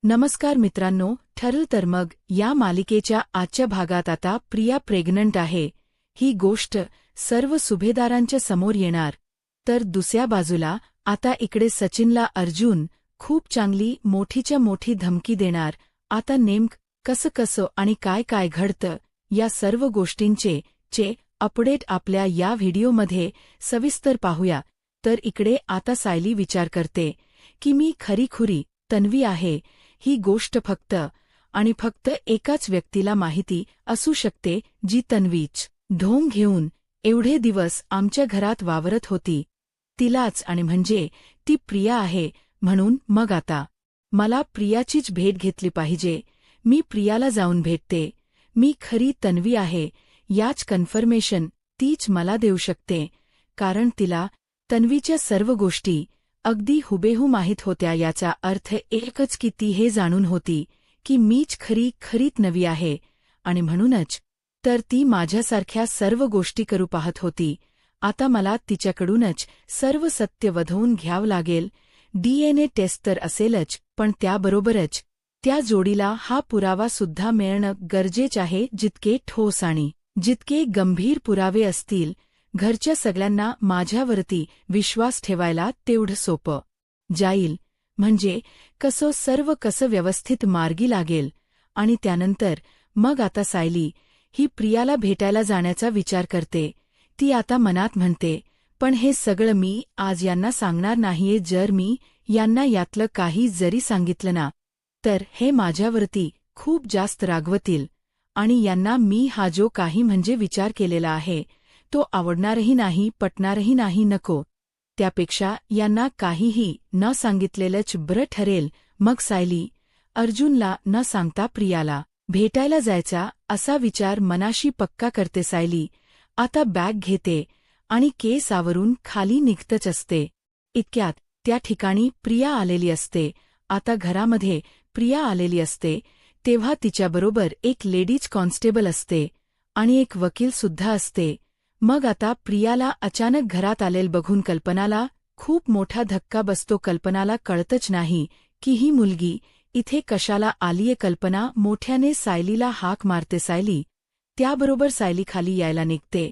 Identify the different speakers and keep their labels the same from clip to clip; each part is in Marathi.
Speaker 1: नमस्कार मित्रांनो, ठरलं तर मग या मालिकेच्या आजच्या भागात आता प्रिया प्रेग्नंट आहे ही गोष्ट सर्व सुभेदारांच्या समोर येणार. तर दुसऱ्या बाजूला आता इकडे सचिनला अर्जुन खूप चांगली मोठीच्या मोठी धमकी देणार. आता कसं कसं आणि काय काय घडतं या सर्व गोष्टींचे अपडेट आपल्या या व्हिडिओमध्ये सविस्तर पाहूया. तर इकडे आता सायली विचार करते की मी खरीखुरी तन्वी आहे ही गोष्ट फक्त आणि फक्त एकाच व्यक्तीला माहिती असू शकते जी तन्वीच ढोंग घेऊन एवढे दिवस आमच्या घरात वावरत होती. तिलाच आणि म्हणजे ती प्रिया आहे. म्हणून मग आता मला प्रियाचीच भेट घेतली पाहिजे. मी प्रियाला जाऊन भेटते. मी खरी तन्वी आहे याच कन्फर्मेशन तीच मला देऊ शकते, कारण तिला तन्वीच्या सर्व गोष्टी अगदी हुबेहू माहीत होत्या. याचा अर्थ एकच की ती हे जाणून होती की मीच खरी तन्वी आहे आणि म्हणूनच तर ती माझ्यासारख्या सर्व गोष्टी करू पाहत होती. आता मला तिच्याकडूनच सर्व सत्य वधवून घ्यावं लागेल. DNA टेस्ट तर असेलच, पण त्याबरोबरच त्या जोडीला हा पुरावा सुद्धा मिळणं गरजेचं आहे. जितके ठोस आणि जितके गंभीर पुरावे असतील, घरच्या सगळ्यांना माझ्यावरती विश्वास ठेवायला तेवढं सोपं जाईल. म्हणजे सर्व कसं व्यवस्थित मार्गी लागेल. आणि त्यानंतर मग आता सायली ही प्रियाला भेटायला जाण्याचा विचार करते. ती आता मनात म्हणते, पण हे सगळं मी आज यांना सांगणार नाहीये. जर मी यांना यातलं काही जरी सांगितलं ना, तर हे माझ्यावरती खूप जास्त रागवतील आणि यांना मी हा जो काही म्हणजे विचार केलेला आहे तो आवडणारही नाही, पटणारही नाही. नको, त्यापेक्षा यांना काहीही न सांगितलेलंच बरं ठरेल. मग सायली अर्जुनला न सांगता प्रियाला भेटायला जायचा असा विचार मनाशी पक्का करते. सायली आता बॅग घेते आणि केस आवरून खाली निघतच असते. इतक्यात त्या ठिकाणी प्रिया आलेली असते. आता घरामध्ये प्रिया आलेली असते तेव्हा तिच्याबरोबर एक लेडीज कॉन्स्टेबल असते आणि एक वकील सुद्धा असते. मग आता प्रियाला अचानक घरात आलेल बघून कल्पनाला खूप मोठा धक्का बसतो. कल्पनाला कळतच नाही की ही मुलगी इथे कशाला आलीये. कल्पना मोठ्याने सायलीला हाक मारते. सायली त्याबरोबर सायली खाली यायला निघते.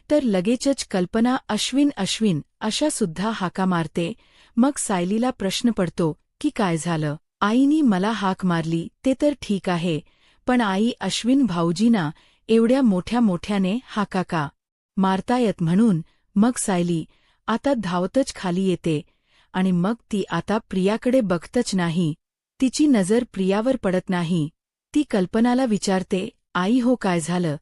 Speaker 1: तर लगेचच कल्पना अश्विन अशा सुद्धा हाका मारते. मग सायलीला प्रश्न पडतो की काय झालं. आईनी मला हाक मारली ते तर ठीक आहे, पण आई अश्विन भाऊजींना एवढ्या मोठ्याने हाका का मारतायत. म्हणून मग सायली आता धावतच खाली येते आणि मग ती आता प्रियाकडे बघतच नाही. तिची नजर प्रियावर पडत नाही. ती कल्पनाला विचारते, आई हो काय झालं.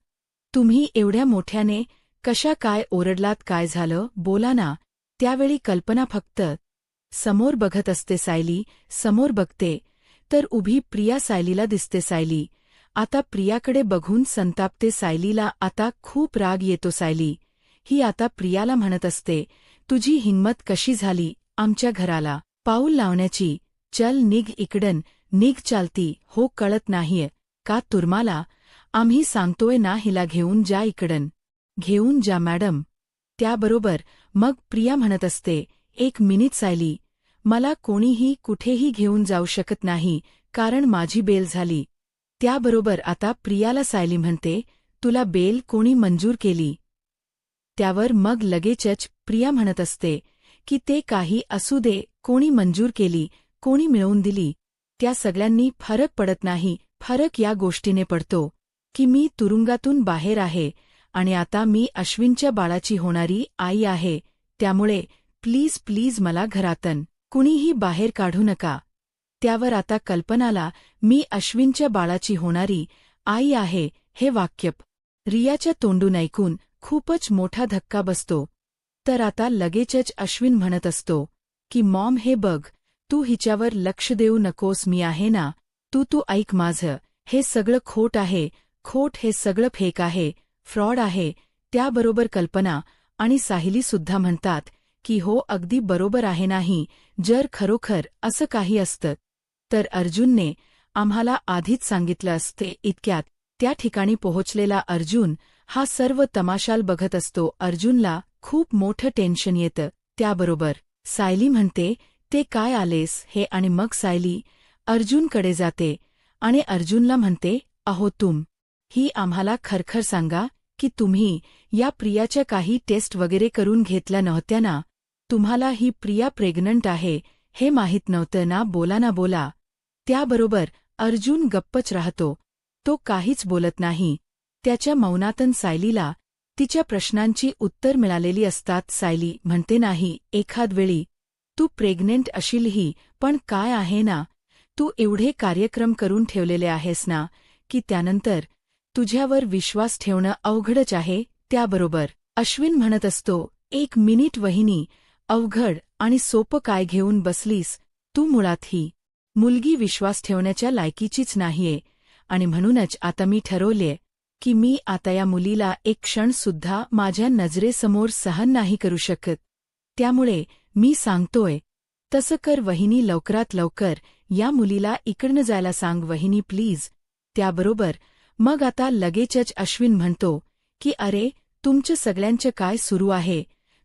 Speaker 1: तुम्ही एवढ्या मोठ्याने कशा काय ओरडलात. काय झालं बोला ना. त्यावेळी कल्पना फक्त समोर बघत असते. सायली समोर बघते तर उभी प्रिया सायलीला दिसते. सायली आता प्रियाकडे बघून संतापते. सायलीला आता खूप राग येतो. सायली ही आता प्रियाला म्हणत असते, तुझी हिंमत कशी झाली आमच्या घराला पाऊल लावण्याची. चल निघ इकडन, निघ. चालती हो कळत नाहीये का तुर्माला. आम्ही सांगतोय ना हिला घेऊन जा इकडन. घेऊन जा मॅडम. त्याबरोबर मग प्रिया म्हणत असते, एक मिनिट सायली, मला कोणीही कुठेही घेऊन जाऊ शकत नाही कारण माझी बेल झाली. त्याबरोबर आता प्रियाला सायली म्हणते, तुला बेल कोणी मंजूर केली. त्यावर मग लगेचच प्रिया म्हणत असते की ते काही असू दे, कोणी मंजूर केली, कोणी मिळवून दिली, त्या सगळ्यांनी फरक पडत नाही. फरक या गोष्टीने पडतो की मी तुरुंगातून बाहेर आहे आणि आता मी अश्विनच्या बाळाची होणारी आई आहे. त्यामुळे प्लीज मला घरातून कुणीही बाहेर काढू नका. त्यावर आता कल्पनाला मी अश्विनच्या बाळाची होणारी आई आहे हे वाक्य रियाच्या तोंडून ऐकून खूपच मोठा धक्का बसतो. तर आता लगेचच अश्विन म्हणत असतो की मॉम हे बघ, तू हिच्यावर लक्ष देऊ नकोस. मी आहे ना. तू ऐक माझं. हे सगळं खोट आहे. हे सगळं फेक आहे, फ्रॉड आहे. त्याबरोबर कल्पना आणि सायली सुद्धा म्हणतात की हो अगदी बरोबर आहे. नाही जर खरोखर असं काही असतं तर अर्जुनने आम्हाला आधीच सांगितलं असते. इतक्यात त्या ठिकाणी पोहोचलेला अर्जुन हा सर्व तमाशाल बघत असतो. अर्जुनला खूप मोठं टेन्शन येतं. त्याबरोबर सायली म्हणते, ते काय आलेस हे. आणि मग सायली अर्जुनकडे जाते आणि अर्जुनला म्हणते, अहो ही आम्हाला खरखर सांगा की तुम्ही या प्रियाच्या काही टेस्ट वगैरे करून घेतल्या नव्हत्या ना? तुम्हाला ही प्रिया प्रेग्नंट आहे हे माहीत नव्हतं ना? बोला ना बोला. त्याबरोबर अर्जुन गप्पच राहतो. तो काहीच बोलत नाही. त्याच्या मौनातून सायलीला तिच्या प्रश्नांची उत्तर मिळालेली असतात. सायली म्हणते, नाही, एखाद वेळी तू प्रेग्नेंट अशीलही, पण काय आहे ना, तू एवढे कार्यक्रम करून ठेवलेले आहेस ना की त्यानंतर तुझ्यावर विश्वास ठेवणं अवघडच आहे. त्याबरोबर अश्विन म्हणत असतो, 1 मिनिट वहिनी, अवघड आणि सोपं काय घेऊन बसलीस तू? मुळात ही मुलगी विश्वास ठेवण्याच्या लायकीचीच नाहीये आणि म्हणूनच आता मी ठरवलेय की मी आता या मुलीला एक क्षणसुद्धा माझ्या नजरेसमोर सहन नाही करू शकत. त्यामुळे मी सांगतोय, तसं कर वहिनी, लवकरात लवकर या मुलीला इकडनं जायला सांग वहिनी प्लीज. त्याबरोबर मग आता लगेचच अश्विन म्हणतो की अरे, तुमचं सगळ्यांचं काय सुरू आहे?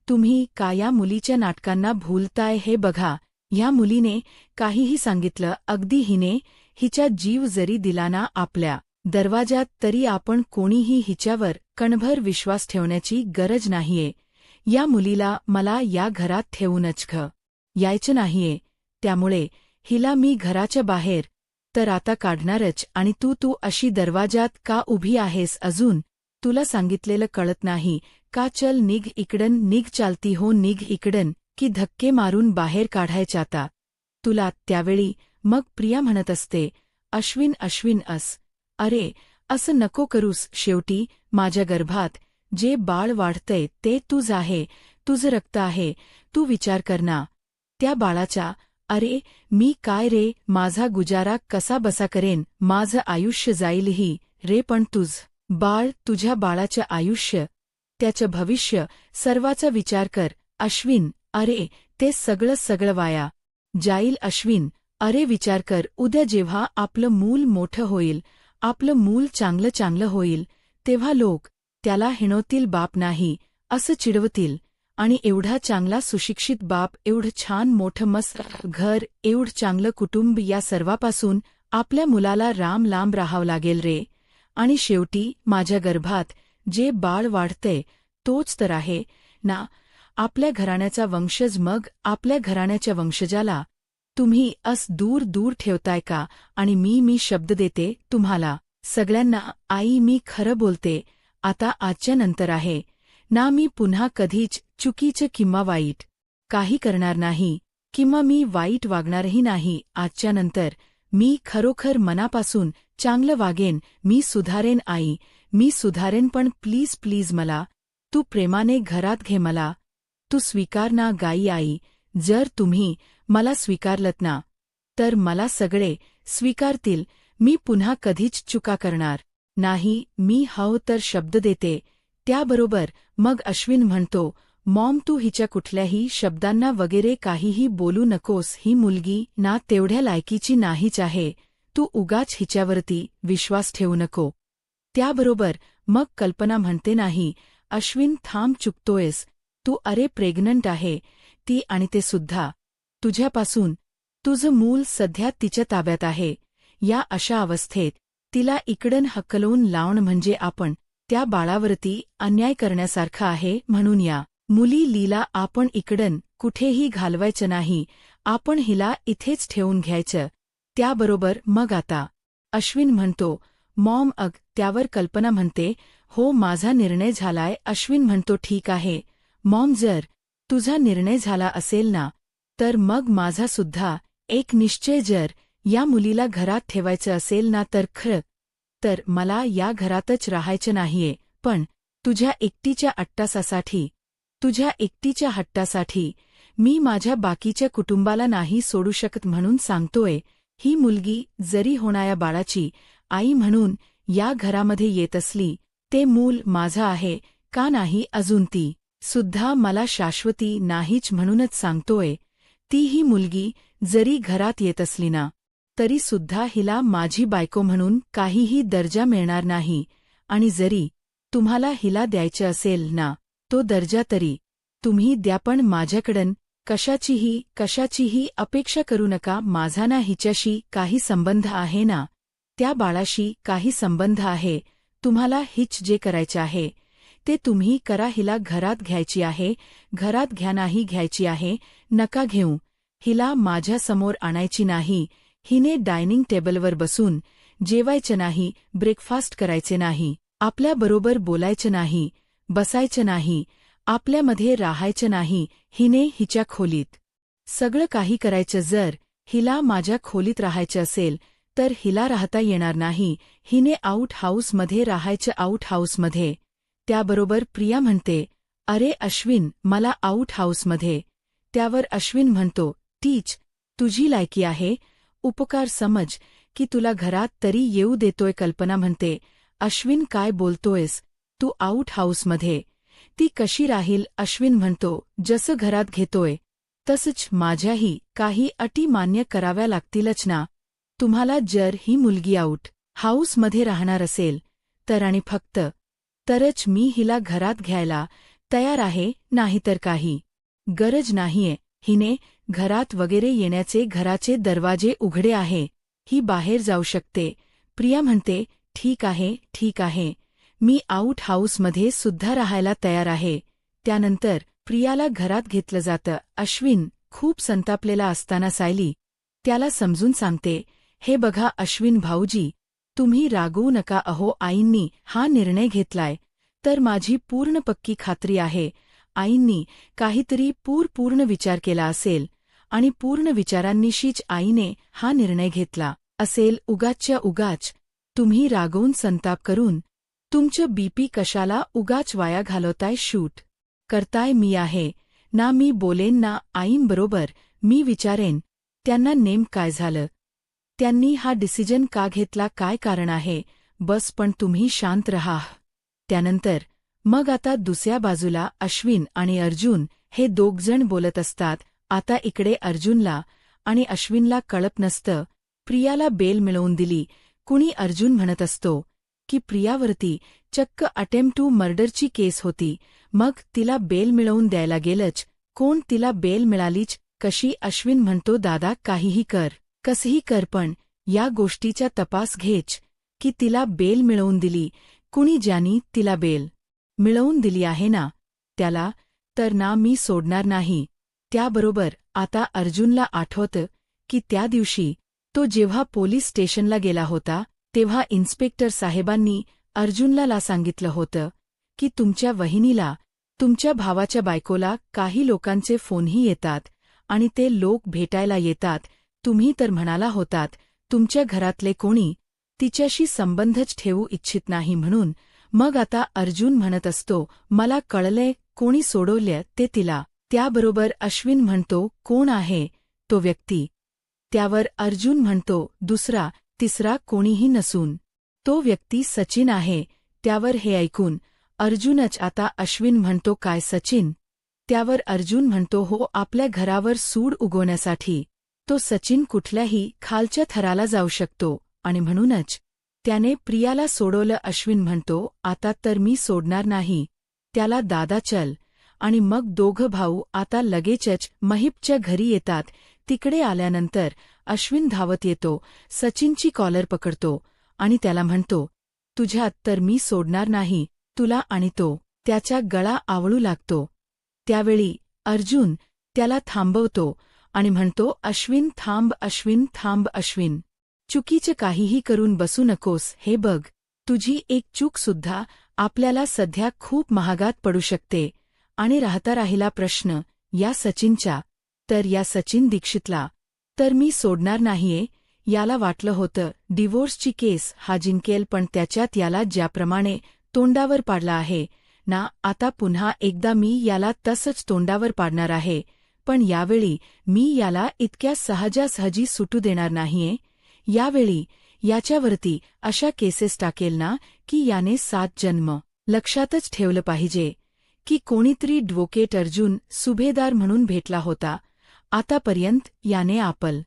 Speaker 1: तुम्ही का या मुलीच्या नाटकांना भूलताय? हे बघा, ह्या मुलीने काहीही सांगितलं, अगदी हिने हिचा जीव जरी दिला ना आपल्या दरवाजात, तरी आपण कोणीही हिच्यावर कणभर विश्वास ठेवण्याची गरज नाहीये. या मुलीला मला या घरात ठेवूनच यायचं नाहीये. त्यामुळे हिला मी घराच्या बाहेर तर आता काढणारच. आणि तू अशी दरवाजात का उभी आहेस अजून? तुला सांगितलेलं कळत नाही का? चल निघ इकडन, निघ, चालती हो, निघ इकडन, की धक्के मारून बाहेर काढायचं आता तुला? त्यावेळी मग प्रिया म्हणत असते, अश्विन अरे, असं नको करूस. शेवटी माझ्या गर्भात जे बाळ वाढतंय ते तुझ आहे, तुझं रक्त आहे. तू विचार कर ना त्या बाळाचा. अरे, मी काय रे, माझा गुजारा कसा बसा करेन? माझं आयुष्य जाईलही रे, पण बाळ, तुझ्या बाळाचं आयुष्य, त्याचं भविष्य, सर्वाचा विचार कर अश्विन. अरे, ते सगळं वाया जाईल अश्विन. अरे, विचार कर, उद्या जेव्हा आपलं मूल मोठं होईल, आपलं मूल चांगलं होईल, तेव्हा लोक त्याला हिणवतील, बाप नाही असं चिडवतील. आणि एवढा चांगला सुशिक्षित बाप, एवढं छान मोठं मस्त घर, एवढं चांगलं कुटुंब, या सर्वापासून आपल्या मुलाला लांब राहावं लागेल रे. आणि शेवटी माझ्या गर्भात जे बाळ वाढतंय तोच तर आहे ना आपल्या घराण्याचा वंशज. मग आपल्या घराण्याच्या वंशजाला तुम्ही दूर ठेवताय का? आणि मी शब्द देते तुम्हाला सगळ्यांना, आई, मी खरं बोलते, आता आजच्या नंतर आहे ना, मी पुन्हा कधीच चुकीचं किंवा वाईट काही करणार नाही, किंवा मी वाईट वागणारही नाही. आजच्या नंतर मी खरोखर मनापासून चांगलं वागेन. मी सुधारेन आई, मी सुधारेन. पण प्लीज मला तू प्रेमाने घरात घे. मला तू स्वीकार ना गाई आई. जर तुम्ही मला स्वीकारलत ना, तर मला सगळे स्वीकारतील. मी पुन्हा कधीच चुका करणार नाही. मी हो तर शब्द देते. त्याबरोबर मग अश्विन म्हणतो, मॉम, तू हिच्या कुठल्याही शब्दांना वगैरे काहीही बोलू नकोस. ही मुलगी ना तेवढ्या लायकीची नाहीच आहे. तू उगाच हिच्यावरती विश्वास ठेवू नको. त्याबरोबर मग कल्पना म्हणते, नाही अश्विन, थांब, चुकतोयस तू. अरे, प्रेग्नंट आहे ती, आणि ते सुद्धा तुझ्यापासून. तुझं मूल सध्या तिच्या ताब्यात आहे. या अशा अवस्थेत तिला इकडन हकलवून लावणं म्हणजे आपण त्या बाळावरती अन्याय करण्यासारखं आहे. म्हणून या मुलीला आपण इकडन कुठेही घालवायचं नाही. आपण हिला इथेच ठेवून घ्यायचं. त्याबरोबर मग आता अश्विन म्हणतो, मॉम, त्यावर कल्पना म्हणते, हो, माझा निर्णय झालाय. अश्विन म्हणतो, ठीक आहे मॉम, जर तुझा निर्णय झाला असेल ना, तर मग माझा सुद्धा एक निश्चय. जर या मुलीला घरात ठेवायचं असेल ना, तर खरं तर मला या घरातच राहायचं नाहीये. पण तुझ्या एकटीच्या हट्टासाठी मी माझ्या बाकीच्या कुटुंबाला नाही सोडू शकत. म्हणून सांगतोय, ही मुलगी जरी होणाऱ्या बाळाची आई म्हणून या घरामध्ये येत असली, ते मूल माझं आहे का नाही अजून ती सुद्धा मला शाश्वती नाहीच. म्हणूनच सांगतोय, ती ही मुलगी जरी घरात येत असली ना, तरी सुद्धा हिला माझी बायको म्हणून काहीही दर्जा मिळणार नाही. आणि जरी तुम्हाला हिला द्यायचं असेल ना, तो दर्जा तरी तुम्ही द्या, पण माझ्याकडून कशाचीही अपेक्षा करू नका. माझा ना हिच्याशी काही संबंध आहे ना, त्या बाळाशी काही संबंध आहे. तुम्हाला हिच जे करायचे आहे ते तुम्ही करा. हिला घरात घ्यायची आहे, घरात घ्या. नाही घ्यायची आहे, नका घेऊ. हिला माझ्यासमोर आणायची नाही. हिने डायनिंग टेबलवर बसून जेवायचं नाही, ब्रेकफास्ट करायचे नाही, आपल्याबरोबर बोलायचं नाही, बसायचं नाही, आपल्यामध्ये राहायचं नाही. हिने हिच्या खोलीत सगळं काही करायचं. जर हिला माझ्या खोलीत राहायचं असेल तर हिला राहता येणार नाही. हिने आऊट हाऊसमध्ये राहायचं, आऊट हाऊसमध्ये. त्याबरोबर प्रिया म्हणते, अरे अश्विन, मला आऊट हाऊसमध्ये. त्यावर अश्विन म्हणतो, टीच, तुझी लायकी आहे, उपकार समज की तुला घरात तरी येऊ देतोय. कल्पना म्हणते, अश्विन काय बोलतोयस तू? आऊट हाऊसमध्ये ती कशी राहील? अश्विन म्हणतो, जसं घरात घेतोय तसंच माझ्याही काही अटी मान्य कराव्या लागतीलच ना. तुम्हाला जर ही मुलगी आऊट हाऊसमध्ये राहणार असेल तर आणि फक्त तरच मी हिला घरात घ्यायला तयार आहे, नाहीतर काही गरज नाहीये. हिने घरात वगैरे येण्याचे घराचे दरवाजे उघडे आहे, ही बाहेर जाऊ शकते. प्रिया म्हणते, ठीक आहे, ठीक आहे, मी आऊट हाऊसमध्ये सुद्धा राहायला तयार आहे. त्यानंतर प्रियाला घरात घेतलं जातं. अश्विन खूप संतापलेला असताना सायली त्याला समजून सांगते, हे बघा अश्विन भाऊजी, तुम्ही रागवू नका. अहो, आईंनी हा निर्णय घेतलाय तर माझी पूर्ण पक्की खात्री आहे आईंनी काहीतरी पूर्ण विचार केला असेल आणि पूर्ण विचारांनिशीच आईने हा निर्णय घेतला असेल. उगाचच्या उगाच तुम्ही रागवून संताप करून तुमचं बीपी कशाला उगाच वाया घालवताय? शूट करताय मी आहे ना, मी बोलेन ना आईंबरोबर, मी विचारेन त्यांना नेम काय झालं, त्यांनी हा डिसिजन का घेतला, काय कारण आहे. बस पण तुम्ही शांत रहा. त्यानंतर मग आता दुसऱ्या बाजूला अश्विन आणि अर्जुन हे दोघजण बोलत असतात. आता इकडे अर्जुनला आणि अश्विनला कळत नसतं. प्रियाला बेल मिळवून दिली. कुणी अर्जुन म्हणत असतो की प्रियावरती चक्क अटेम्प्ट टू मर्डरची केस होती, मग तिला बेल मिळवून द्यायला गेलंच कोण? तिला बेल मिळालीच कशी? अश्विन म्हणतो, दादा काहीही कर, कसंही कर, पण या गोष्टीचा तपास घेच की तिला बेल मिळवून दिली कुणी? ज्यांनी तिला बेल मिळवून दिली आहे ना, त्याला तर ना मी सोडणार नाही. त्याबरोबर आता अर्जुनला आठवतं की त्या दिवशी तो जेव्हा पोलीस स्टेशनला गेला होता तेव्हा इन्स्पेक्टर साहेबांनी अर्जुनला सांगितलं होतं की तुमच्या वहिनीला, तुमच्या भावाच्या बायकोला काही लोकांचे फोनही येतात आणि ते लोक भेटायला येतात. तुम्ही तर म्हणाला होतात तुमच्या घरातले कोणी तिच्याशी संबंधच ठेवू इच्छित नाही म्हणून. मग आता अर्जुन म्हणत असतो, मला कळलंय कोणी सोडवलं ते तिला. त्याबरोबर अश्विन म्हणतो, कोण आहे तो व्यक्ती? त्यावर अर्जुन म्हणतो, दुसरा तिसरा कोणीही नसून तो व्यक्ती सचिन आहे. त्यावर हे ऐकून अर्जुनच आता अश्विन म्हणतो, काय सचिन? त्यावर अर्जुन म्हणतो, हो, आपल्या घरावर सूड उगवण्यासाठी तो सचिन कुठल्याही खालच्या थराला जाऊ शकतो आणि म्हणूनच त्याने प्रियाला सोडवलं. अश्विन म्हणतो, आता तर मी सोडणार नाही त्याला, दादा चल. आणि मग दोघं भाऊ आता लगेचच महिपच्या घरी येतात. तिकडे आल्यानंतर अश्विन धावत येतो, सचिनची कॉलर पकडतो आणि त्याला म्हणतो, तुझ्यात तर मी सोडणार नाही तुला. आणि तो त्याचा गळा आवळू लागतो. त्यावेळी अर्जुन त्याला थांबवतो आणि म्हणतो, अश्विन थांब, अश्विन थांब, अश्विन चुकीचं काहीही करून बसू नकोस. हे बघ, तुझी एक चूकसुद्धा आपल्याला सध्या खूप महागात पडू शकते. आणि राहता राहिला प्रश्न या सचिनचा, तर या सचिन दीक्षितला तर मी सोडणार नाहीये. याला वाटलं होतं डिवोर्सची केस हा जिंकेल, पण त्याच्यात याला ज्याप्रमाणे तोंडावर पाडला आहे ना, आता पुन्हा एकदा मी याला तसंच तोंडावर पाडणार आहे. पण यावेळी मी याला इतक्या सहजासहजी सुटू देणार नाहीये. यावेळी याच्यावरती अशा केसेस टाकेल ना की याने 7 जन्म लक्षातच ठेवलं पाहिजे की कोणीतरी ॲडव्होकेट अर्जुन सुभेदार म्हणून भेटला होता. आतापर्यंत याने आपल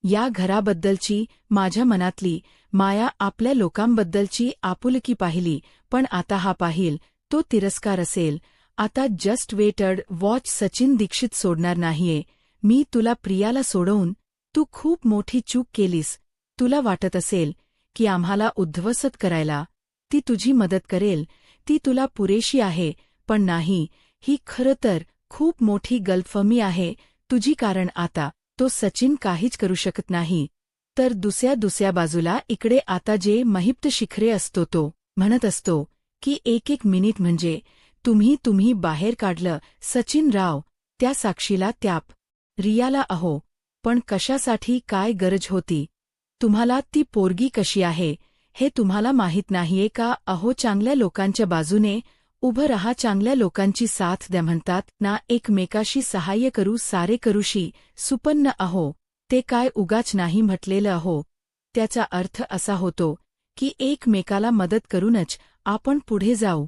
Speaker 1: या घराबद्दलची, माझ्या मनातली माया, आपल्या लोकांबद्दलची आपुलकी पाहिली, पण आता हा पाहिल तो तिरस्कार असेल. आता जस्ट वेटेड वॉच सचिन दीक्षित सोडणार नाहीये. मी तुला प्रियाला सोडवून तू खूप मोठी चूक केलीस. तुला वाटत असेल की आम्हाला उद्ध्वस्त करायला ती तुझी मदत करेल, ती तुला पुरेशी आहे, पण नाही, ही खरं तर खूप मोठी गलतफहमी आहे तुझी, कारण आता तो सचिन काहीच करू शकत नाही. तर दुसऱ्या बाजूला इकडे आता जे महिप्त शिखरे असतो तो म्हणत असतो की एक मिनिट म्हणजे तुम्ही बाहेर काढलं सचिन राव, त्या साक्षीला, त्याप रियाला. अहो, पण कशासाठी, काय गरज होती? तुम्हाला ती पोरगी कशी आहे हे तुम्हाला माहीत नाहीये का? अहो, चांगल्या लोकांच्या बाजूने उभं रहा, चांगल्या लोकांची साथ द्या, म्हणतात ना, एकमेकाशी सहाय्य करू, सारे करूशी सुपन्न. अहो, ते काय उगाच नाही म्हटलेलं. अहो, त्याचा अर्थ असा होतो की एकमेकाला मदत करूनच आपण पुढे जाऊ.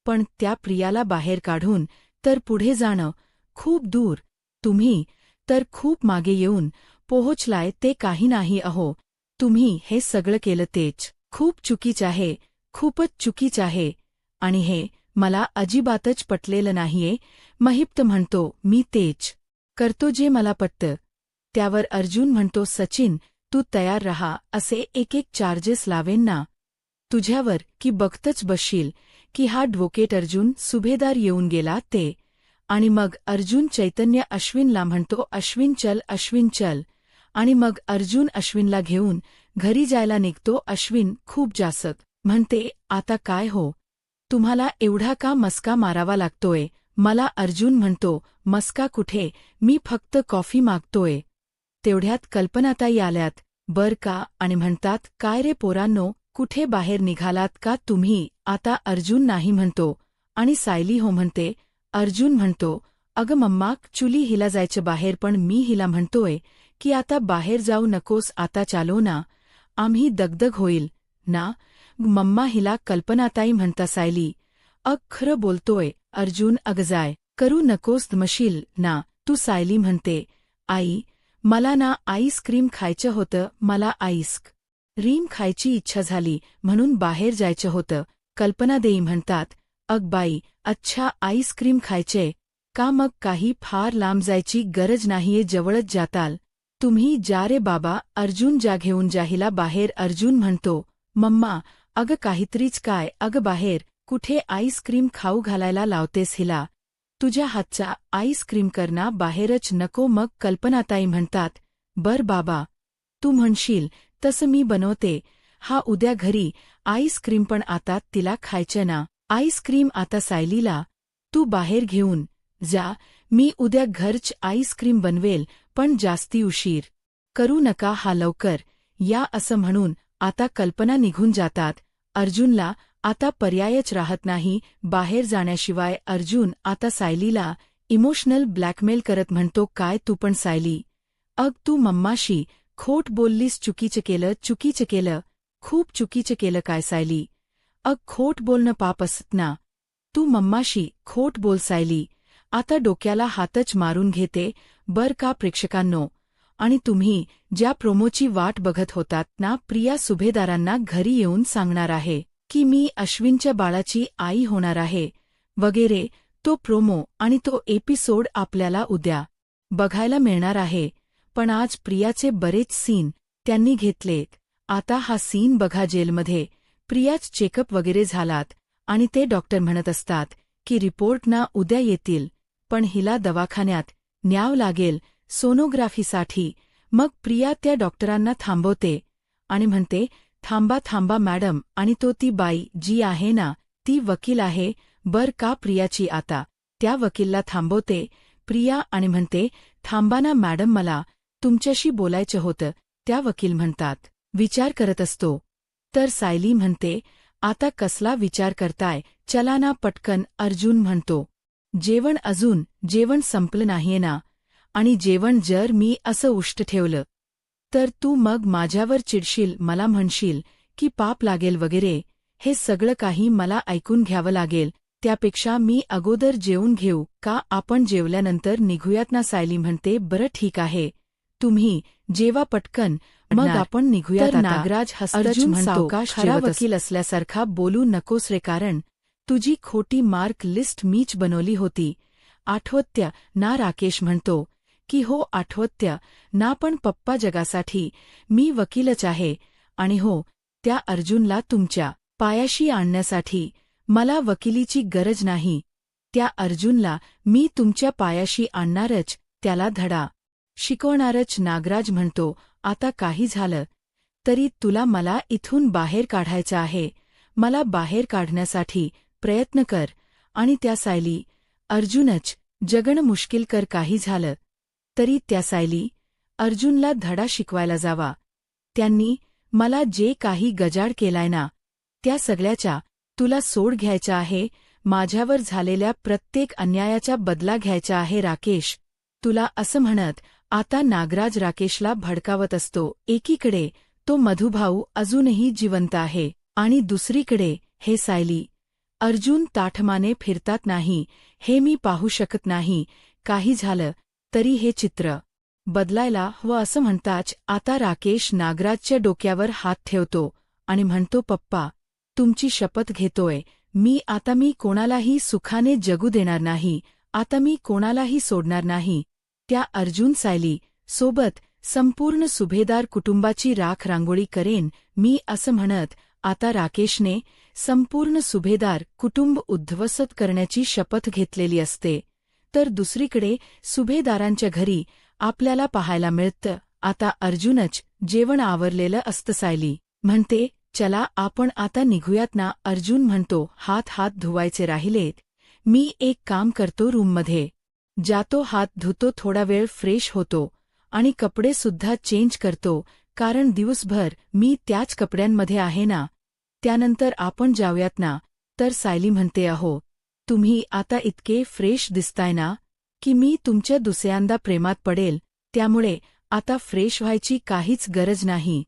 Speaker 1: पण त्या प्रियाला बाहेर काढून तर पुढे जाणं खूप दूर, तुम्ही तर खूप मागे येऊन पोहोचलाय, ते काही नाही. अहो, तुम्ही हे सगळं केलं तेच खूप चुकीचं आहे, खूपच चुकीचं आहे, आणि हे मला अजिबातच पटलेलं नाहीये. महिप्त म्हणतो, मी तेच करतो जे मला पटतं. त्यावर अर्जुन म्हणतो, सचिन, तू तयार रहा, असे एक चार्जेस लावेन ना तुझ्यावर, की बघतच बसशील की हा ॲडव्होकेट अर्जुन सुभेदार येऊन गेला ते. आणि मग अर्जुन चैतन्य अश्विनला म्हणतो, अश्विन चल. आणि मग अर्जुन अश्विनला घेऊन घरी जायला निघतो. अश्विन खूप जास्त म्हणते, आता काय हो, तुम्हाला एवढा का मस्का मारावा लागतोय मला? अर्जुन म्हणतो, मस्का कुठे, मी फक्त कॉफी मागतोय. तेवढ्यात कल्पनाताई आल्यात बर का, आणि म्हणतात, काय रे पोरांनो, कुठे बाहेर निघालात का तुम्ही आता? अर्जुन नाही म्हणतो, आणि सायली हो म्हणते. अर्जुन म्हणतो, अगं मम्मा, ॲक्चुली हिला जायचं बाहेर, पण मी हिला म्हणतोय की आता बाहेर जाऊ नकोस, आता चालो ना, आम्ही दगदग होईल ना. मम्मा हिला कल्पनाताई म्हणता. सायली, खरं बोलतोय अर्जुन, जाय करू नकोस, दमशील ना तू. सायली म्हणते, आई, मला ना आईस्क्रीम खायचं होतं, मला आईस्क्रीम खायची इच्छा झाली म्हणून बाहेर जायचं होतं. कल्पनादेई म्हणतात, बाई, अच्छा, आईस्क्रीम खायचे का? मग काही फार लांब जायची गरज नाहीये, जवळच जाताल तुम्ही. जा रे बाबा, अर्जुन जा, घेऊन जा हिला बाहेर. अर्जुन म्हणतो, मम्मा, काहीतरीच काय, बाहेर कुठे आईस्क्रीम खाऊ घालायला लावतेस हिला? तुझ्या हातचा आईस्क्रीम करना, बाहेरच नको. मग कल्पनाताई म्हणतात, बर बाबा, तू म्हणशील तसं मी बनवते. हा, उद्या घरी आईस्क्रीम, पण आता तिला खायचं ना आईस्क्रीम. आता सायलीला तू बाहेर घेऊन जा, मी उद्या घरच आईस्क्रीम बनवेल, पण जास्ती उशीर करू नका, हा लवकर या. असं म्हणून आता कल्पना निघून जातात. अर्जुनला आता पर्यायच राहत नाही बाहेर जाण्याशिवाय. अर्जुन आता सायलीला इमोशनल ब्लॅकमेल करत म्हणतो, काय तू पण सायली, तू मम्माशी खोट बोललीस, चुकीचं केलं, खूप चुकीचं केलं. काय सायली, खोट बोलणं पाप असत ना, तू मम्माशी खोट बोल. सायली आता डोक्याला हातच मारून घेते. बर का प्रेक्षकांनो, आणि तुम्ही ज्या प्रोमोची वाट बघत होतात ना, प्रिया सुभेदारांना घरी येऊन सांगणार आहे की मी अश्विनच्या बाळाची आई होणार आहे वगैरे, तो प्रोमो आणि तो एपिसोड आपल्याला उद्या बघायला मिळणार आहे. पण आज प्रियाचे बरेच सीन त्यांनी घेतलेत. आता हा सीन बघा, जेलमध्ये प्रियाच चेकअप वगैरे झालात आणि ते डॉक्टर म्हणत असतात की रिपोर्ट ना उद्या येतील, पण हिला दवाखान्यात न्यावं लागेल सोनोग्राफीसाठी. मग प्रिया त्या डॉक्टरांना थांबवते आणि म्हणते, थांबा मॅडम, आणि तो ती बाई जी आहे ना, ती वकील आहे बर का प्रियाची. आता त्या वकीलला थांबवते प्रिया आणि म्हणते, थांबा ना मॅडम, मला तुमच्याशी बोलायचं होतं. त्या वकील म्हणतात, विचार करत असतो. तर सायली म्हणते, आता कसला विचार करताय, चला ना पटकन. अर्जुन म्हणतो, जेवण संपलं नाहीये ना, आणि जेवण जर मी असं उष्ट ठेवलं तर तू मग माझ्यावर चिडशील, मला म्हणशील की पाप लागेल वगैरे. हे सगळं काही मला ऐकून घ्यावं लागेल, त्यापेक्षा मी अगोदर जेवून घेऊ का? आपण जेवल्यानंतर निघूयात ना. सायली म्हणते, बरं ठीक आहे, तुम्ही जेवा पटकन, मग आपण निघूयात. नागराज हसतच म्हणतो, खरा वकील असल्यासारखा बोलू नकोस रे, कारण तुझी खोटी मार्क लिस्ट मीच बनवली होती. आठवत्या ना? राकेश म्हणतो की हो आठवत्या ना, पण पप्पा जगासाठी मी वकीलच आहे. आणि हो, त्या अर्जुनला तुमच्या पायाशी आणण्यासाठी मला वकिलीची गरज नाही. त्या अर्जुनला मी तुमच्या पायाशी आणणारच, त्याला धडा शिकवणारच. नागराज म्हणतो, आता काही झालं तरी तुला मला इथून बाहेर काढायचं आहे. मला बाहेर काढण्यासाठी प्रयत्न कर. आणि त्या सायली अर्जुनच जगणं मुश्किल कर. काही झालं तरी त्या सायली अर्जुनला धडा शिकवायला जावा. त्यांनी मला जे काही गजाड केलाय ना, त्या सगळ्याचा तुला सोड घ्यायचा आहे. माझ्यावर झालेल्या प्रत्येक अन्यायाचा बदला घ्यायचा आहे राकेश. तुला असं म्हणत आता नागराज राकेशला भडकावत असतो. एकीकडे तो मधुभाऊ अजूनही जिवंत आहे आणि दुसरीकडे हे सायली अर्जुन ताठमाने फिरतात नाही, हे मी पाहू शकत नाही. काही झालं तरी हे चित्र बदलायला हवं असं म्हणताच आता राकेश नागराजच्या डोक्यावर हात ठेवतो आणि म्हणतो, पप्पा तुमची शपथ घेतोय मी कोणालाही सुखाने जगू देणार नाही. आता मी कोणालाही सोडणार नाही. त्या अर्जुन सायली सोबत संपूर्ण सुभेदार कुटुंबाची राख रांगोळी करेन मी असं म्हणत आता राकेशने संपूर्ण सुभेदार कुटुंब उद्ध्वस्त करण्याची शपथ घेतलेली असते. तर दुसरीकडे सुभेदारांच्या घरी आपल्याला पाहायला मिळतं आता अर्जुनच जेवण आवरलेलं असतं. सायली म्हणते, चला आपण आता निघूयात ना. अर्जुन म्हणतो, हात धुवायचे राहिलेत. मी एक काम करतो, रूममध्ये जातो, हात धुतो, थोडा वेळ फ्रेश होतो आणि कपडे सुद्धा चेंज करतो, कारण दिवसभर मी त्याच कपड्यांमध्ये आहे ना. त्यानंतर आपण जाऊयात ना. तर सायली म्हणते, अहो तुम्ही आता इतके फ्रेश दिसताय ना की मी तुमच्या दुसऱ्यांदा प्रेमात पडेल. त्यामुळे आता फ्रेश व्हायची काहीच गरज नाही.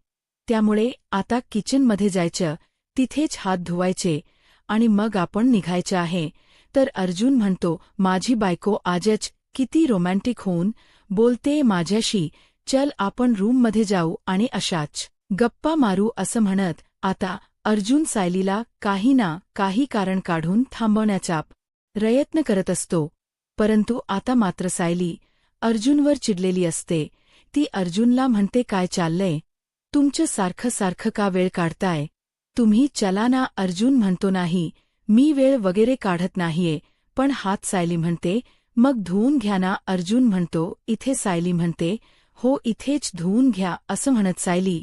Speaker 1: त्यामुळे आता किचनमध्ये जायचं, तिथेच हात धुवायचे आणि मग आपण निघायचं आहे. तर अर्जुन म्हणतो, माझी बायको आजच किती रोमॅन्टिक होऊन बोलते माझ्याशी. चल आपण रूममध्ये जाऊ आणि अशाच गप्पा मारू असं म्हणत आता अर्जुन सायलीला काही ना काही कारण काढून थांबवण्याचा प्रयत्न करत असतो. परंतु आता मात्र सायली अर्जुनवर चिडलेली असते. ती अर्जुनला म्हणते, काय चाललंय तुमचं? सारखं का वेळ काढताय तुम्ही? चला ना. अर्जुन म्हणतो, नाही मी वेळ वगैरे काढत नाहीये, पण हात. सायली म्हणते, मग धुवून घ्या ना. अर्जुन म्हणतो, इथे. सायली म्हणते, हो इथेच धुवून घ्या असं म्हणत सायली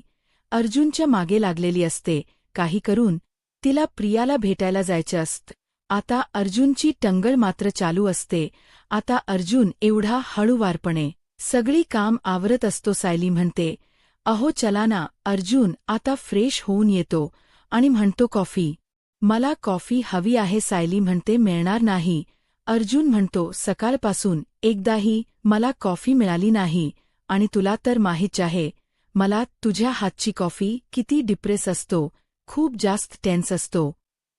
Speaker 1: अर्जुनच्या मागे लागलेली असते. काही करून तिला प्रियाला भेटायला जायचं असतं. आता अर्जुनची टंगळ मात्र चालू असते. आता अर्जुन एवढा हळूवारपणे सगळी काम आवरत असतो. सायली म्हणते, अहो चला ना. अर्जुन आता फ्रेश होऊन येतो आणि म्हणतो, कॉफी. मला कॉफी हवी आहे. सायली म्हणते, मिळणार नाही. अर्जुन म्हणतो, सकाळपासून एकदाही मला कॉफी मिळाली नाही आणि तुला तर माहीत आहे मला तुझ्या हातची कॉफी किती डिप्रेस असतो, खूप जास्त टेन्स असतो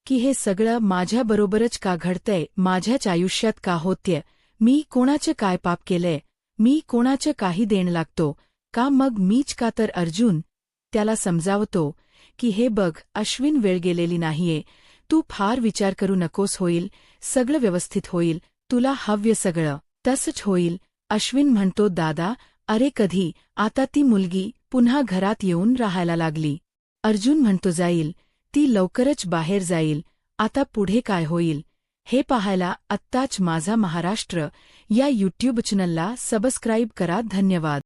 Speaker 1: की हे सगळं माझ्याबरोबरच का घडतंय, माझ्याच आयुष्यात का होत्य, मी कोणाचं काय पाप केलंय, मी कोणाचं काही देण लागतो का, मग मीच का? तर अर्जुन त्याला समजावतो की हे बघ अश्विन, वेळ गेलेली नाहीये, तू फार विचार करू नकोस, होईल सगळं व्यवस्थित होईल, तुला हव्य सगळं तसंच होईल. अश्विन म्हणतो, दादा अरे कधी आता ती मुलगी पुन्हा घरात येऊन राहायला लागली. अर्जुन म्हणतो, जाईल ती लवकरच बाहेर जाईल. आता पुढे काय होईल हे पाहायला आत्ताच माझा महाराष्ट्र या यूट्यूब चॅनलला सबस्क्राईब करा. धन्यवाद.